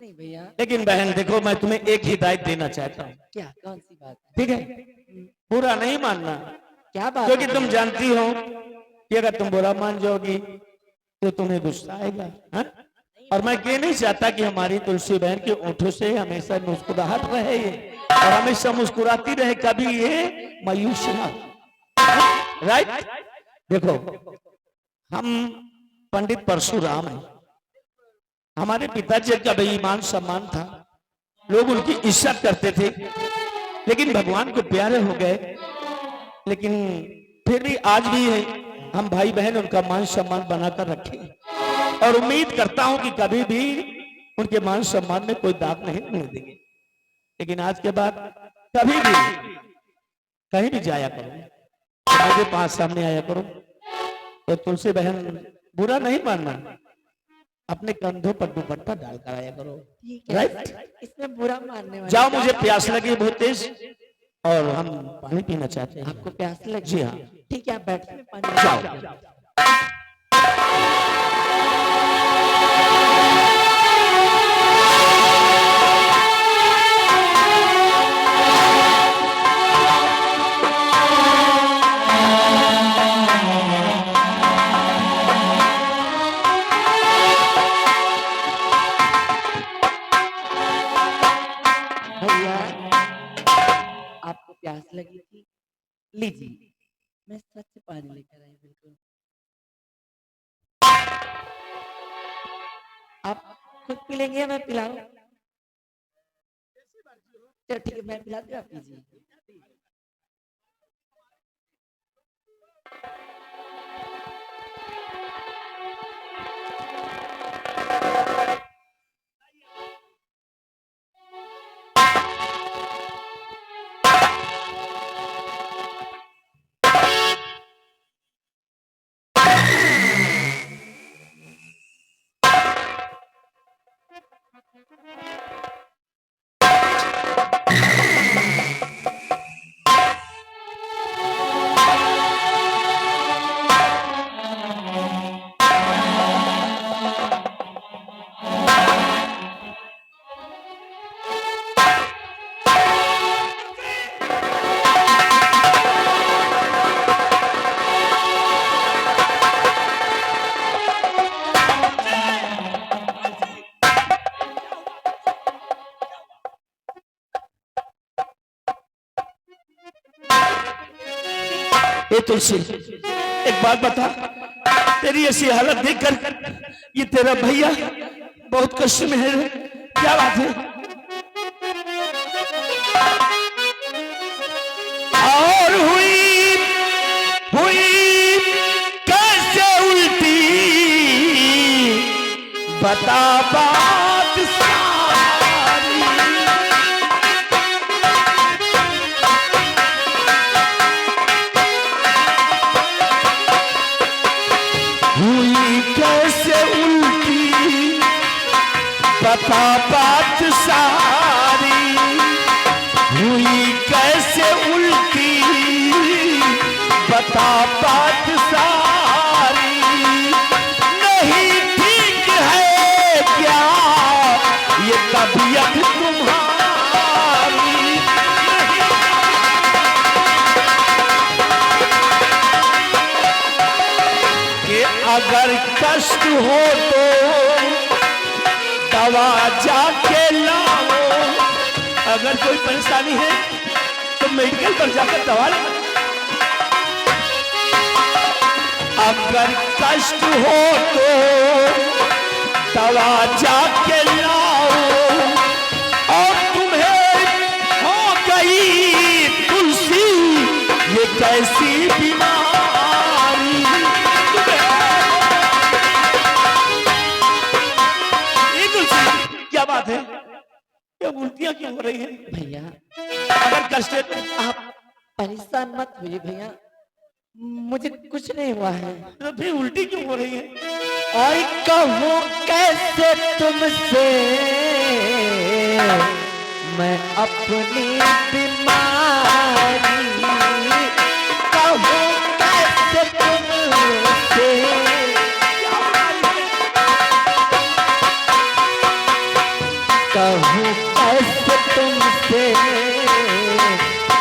नहीं भैया। लेकिन बहन देखो, मैं तुम्हें एक हिदायत देना चाहता हूँ। क्या, कौन सी बात? ठीक है, बुरा नहीं मानना, क्या बात? क्योंकि तुम जानती हो कि अगर तुम बुरा मान जाओगी तो तुम्हें गुस्सा आएगा, हा? और मैं ये नहीं चाहता कि हमारी तुलसी बहन के ओठों से हमेशा मुस्कुराहट रहे और हमेशा मुस्कुराती रहे, कभी ये मायूस ना हो। राइट? देखो, हम पंडित परशुराम हैं, हमारे पिताजी का भी ईमान सम्मान था, लोग उनकी इज्जत करते थे, लेकिन भगवान को प्यारे हो गए। लेकिन फिर भी आज भी है, हम भाई बहन उनका मान सम्मान बनाकर रखें और उम्मीद करता हूं कि कभी भी उनके मान सम्मान में कोई दाग नहीं होने देंगे। लेकिन आज के बाद कभी भी कहीं भी जाया करो तो मुझे पास सामने आया करो, तो तुलसी बहन बुरा नहीं मानना, अपने कंधों पर दुपट्टा डालकर आया करो। राइट? इसमें बुरा मानने वाला। जाओ, मुझे प्यास लगी बहुत तेज और हम पानी पीना चाहते हैं। आपको प्यास लगी? जी हाँ। ठीक है, आप बैठिए, मैं पानी जाओ। भैया, आपको प्यास लगी थी, लीजिए, मैं सच पानी लेकर आई। बिल्कुल, आप खुद पी लेंगे या मैं पिलाऊं? चलो ठीक है, मैं पिलाती हूँ, आप पीजिए। ए तुलसी, एक बात बता, तेरी ऐसी हालत देखकर ये तेरा भैया बहुत कष्ट में है, क्या बात है? और हुई कैसे उल्टी, बता बात सारी। हुई कैसे उल्टी, बता बात सारी। हुई कैसे उल्टी, बता बात सारी। नहीं ठीक है क्या ये तबीयत तुम्हारी? कि अगर कष्ट हो तो दवा जाके लाओ, अगर कोई परेशानी है तो मेडिकल पर जाकर दवा लो। अगर कष्ट हो तो दवा जाके लाओ, और तुम्हें हो गई तुलसी ये कैसी बीमारी? ये तुलसी, क्या बात है? क्या उल्टियां क्यों हो रही है? भैया, अगर कष्ट है तो आप परेशान मत होइए भैया, मुझे कुछ नहीं हुआ है। तो फिर उल्टी क्यों हो रही है? और कहूँ कैसे तुमसे मैं अपनी बीमारी, कहूँ कैसे तुमसे। कहूँ कैसे तुमसे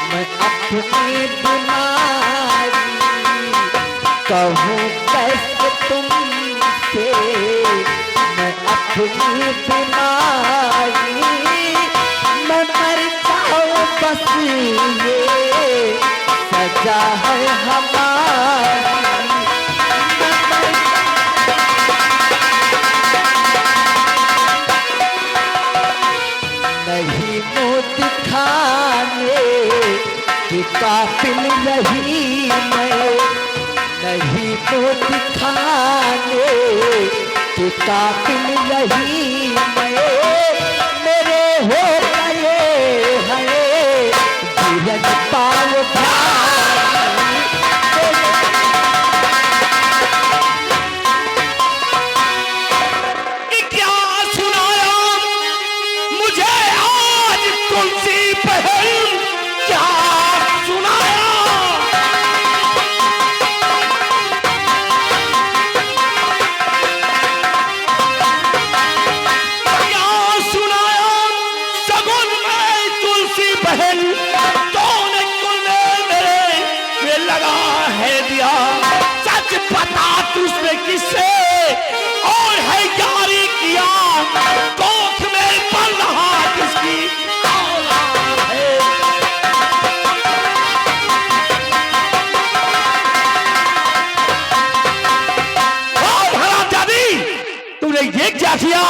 मैं अपनी बीमारी, कहूँ कैसे तुमसे मैं अपनी बीमारी, मैं मर जाऊँ बस ये सजा है हमारी। नहीं मुँह दिखाने कि काफिल नहीं मैं, नहीं मुँह दिखाने कि काफिल नहीं मैं, मेरे हो गए हैं धीरज पाव भाई। क्या सुनाया मुझे आज तुलसी बहन, क्या सुनाया? क्या सुनाया सगुन में तुलसी बहन, तूने कुलने मेरे लगा है दिया। सच बता तुझने किससे और है यारी किया, कोख में पल रहा किसकी औलाद है। हरामजादी, तूने ये क्या किया?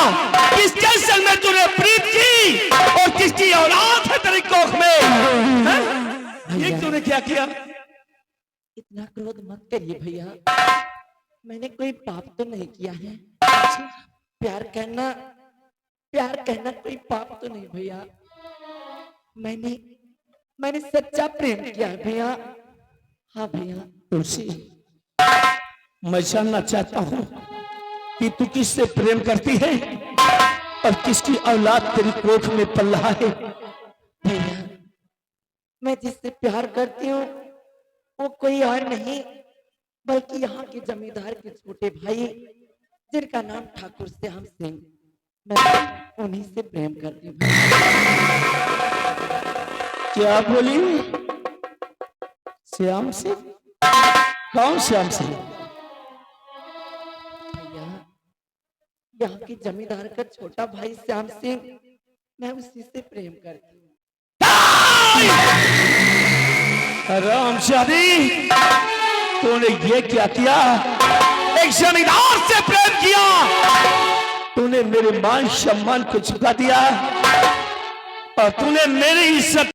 किस जंगल में तूने प्रीत की और किसकी औलाद है तेरी कोख में? हैं? ये तूने क्या किया? इतना क्रोध मत करिए भैया, मैंने कोई पाप तो नहीं किया है। प्यार कहना कोई पाप तो नहीं भैया। मैंने सच्चा प्रेम किया है भैया। हाँ भैया। तुलसी, मैं जानना चाहता हूँ कि तू किससे प्रेम करती है और किसकी औलाद तेरी कोख में पल रहा है। भैया, मैं जिससे प्यार करती हूँ वो कोई और नहीं बल्कि यहाँ के जमींदार के छोटे भाई जिनका नाम ठाकुर श्याम सिंह, मैं उन्हीं से प्रेम करती हूँ। क्या बोली? श्याम सिंह? कौन श्याम सिंह? भैया, यहाँ के जमींदार का छोटा भाई श्याम सिंह, मैं उसी से प्रेम करती हूँ। रामचारी, तूने ये क्या किया? एक जमींदार से प्रेम किया, तूने मेरे मान सम्मान को झुका दिया और तूने मेरी इज्जत